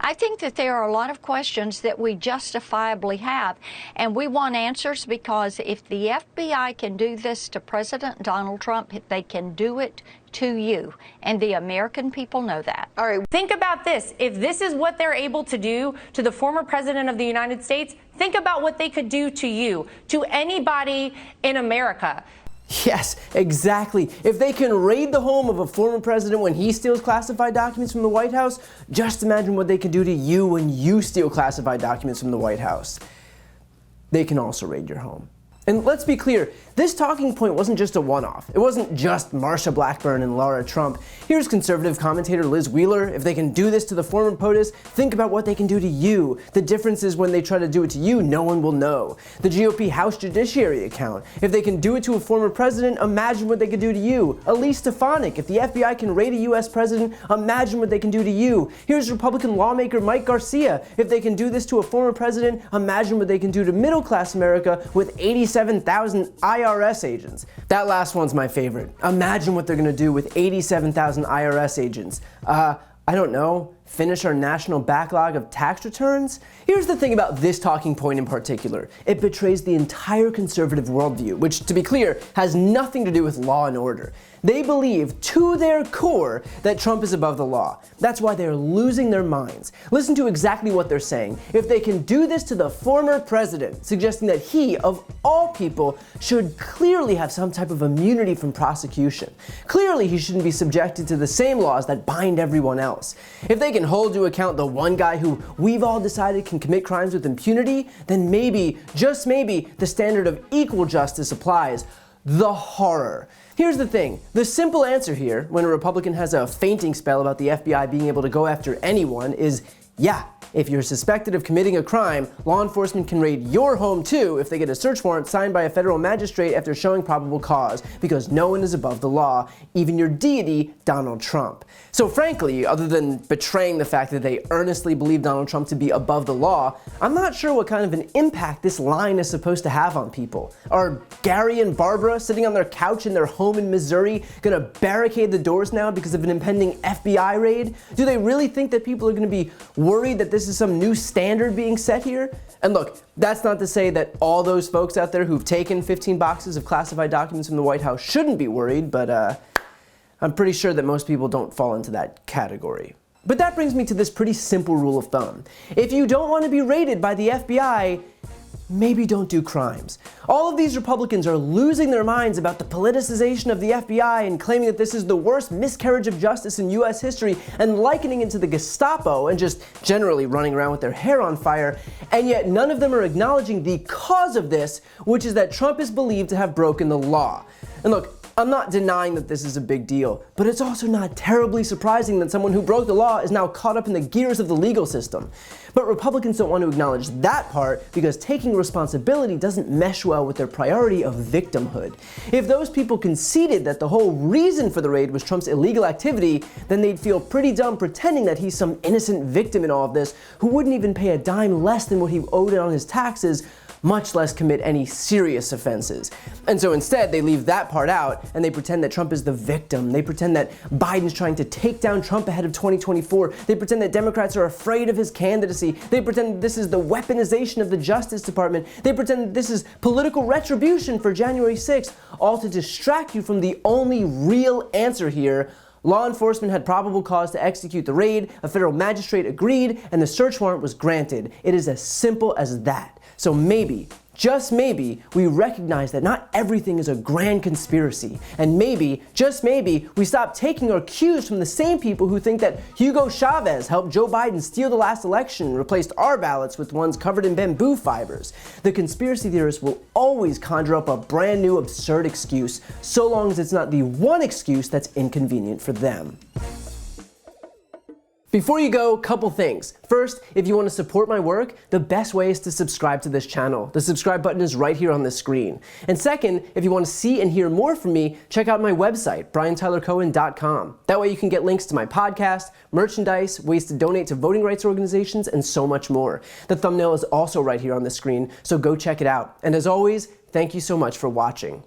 I think that there are a lot of questions that we justifiably have, and we want answers because if the FBI can do this to President Donald Trump, they can do it to you, and the American people know that. All right. Think about this. If this is what they're able to do to the former president of the United States, think about what they could do to you, to anybody in America. Yes, exactly. If they can raid the home of a former president when he steals classified documents from the White House, just imagine what they can do to you when you steal classified documents from the White House. They can also raid your home. And let's be clear, this talking point wasn't just a one-off. It wasn't just Marsha Blackburn and Laura Trump. Here's conservative commentator Liz Wheeler. If they can do this to the former POTUS, think about what they can do to you. The difference is when they try to do it to you, no one will know. The GOP House Judiciary account. If they can do it to a former president, imagine what they could do to you. Elise Stefanik. If the FBI can raid a US president, imagine what they can do to you. Here's Republican lawmaker Mike Garcia. If they can do this to a former president, imagine what they can do to middle-class America with 87,000 IRS agents. That last one's my favorite. Imagine what they're gonna do with 87,000 IRS agents. I don't know, finish our national backlog of tax returns? Here's the thing about this talking point in particular. It betrays the entire conservative worldview, which, to be clear, has nothing to do with law and order. They believe to their core that Trump is above the law. That's why they're losing their minds. Listen to exactly what they're saying. If they can do this to the former president, suggesting that he, of all people, should clearly have some type of immunity from prosecution. Clearly, he shouldn't be subjected to the same laws that bind everyone else. If they can hold to account the one guy who we've all decided can commit crimes with impunity, then maybe, just maybe, the standard of equal justice applies. The horror. Here's the thing, the simple answer here, when a Republican has a fainting spell about the FBI being able to go after anyone, is yeah. If you're suspected of committing a crime, law enforcement can raid your home too if they get a search warrant signed by a federal magistrate after showing probable cause, because no one is above the law, even your deity, Donald Trump. So frankly, other than betraying the fact that they earnestly believe Donald Trump to be above the law, I'm not sure what kind of an impact this line is supposed to have on people. Are Gary and Barbara, sitting on their couch in their home in Missouri, gonna barricade the doors now because of an impending FBI raid? Do they really think that people are gonna be worried that this is some new standard being set here? And look, that's not to say that all those folks out there who've taken 15 boxes of classified documents from the White House shouldn't be worried, but I'm pretty sure that most people don't fall into that category. But that brings me to this pretty simple rule of thumb. If you don't want to be raided by the FBI, maybe don't do crimes. All of these Republicans are losing their minds about the politicization of the FBI and claiming that this is the worst miscarriage of justice in US history and likening it to the Gestapo and just generally running around with their hair on fire, and yet none of them are acknowledging the cause of this, which is that Trump is believed to have broken the law. And look, I'm not denying that this is a big deal, but it's also not terribly surprising that someone who broke the law is now caught up in the gears of the legal system. But Republicans don't want to acknowledge that part because taking responsibility doesn't mesh well with their priority of victimhood. If those people conceded that the whole reason for the raid was Trump's illegal activity, then they'd feel pretty dumb pretending that he's some innocent victim in all of this who wouldn't even pay a dime less than what he owed on his taxes, much less commit any serious offenses. And so instead, they leave that part out and they pretend that Trump is the victim. They pretend that Biden's trying to take down Trump ahead of 2024. They pretend that Democrats are afraid of his candidacy. They pretend that this is the weaponization of the Justice Department. They pretend that this is political retribution for January 6th, all to distract you from the only real answer here. Law enforcement had probable cause to execute the raid, a federal magistrate agreed, and the search warrant was granted. It is as simple as that. So maybe, just maybe, we recognize that not everything is a grand conspiracy. And maybe, just maybe, we stop taking our cues from the same people who think that Hugo Chavez helped Joe Biden steal the last election and replaced our ballots with ones covered in bamboo fibers. The conspiracy theorists will always conjure up a brand new absurd excuse, so long as it's not the one excuse that's inconvenient for them. Before you go, couple things. First, if you want to support my work, the best way is to subscribe to this channel. The subscribe button is right here on the screen. And second, if you want to see and hear more from me, check out my website, briantylercohen.com. That way you can get links to my podcast, merchandise, ways to donate to voting rights organizations, and so much more. The thumbnail is also right here on the screen, so go check it out. And as always, thank you so much for watching.